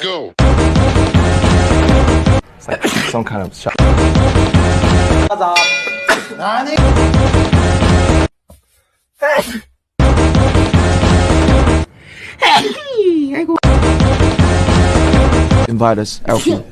Go. It's like some kind of shot. Invite us, Alfie.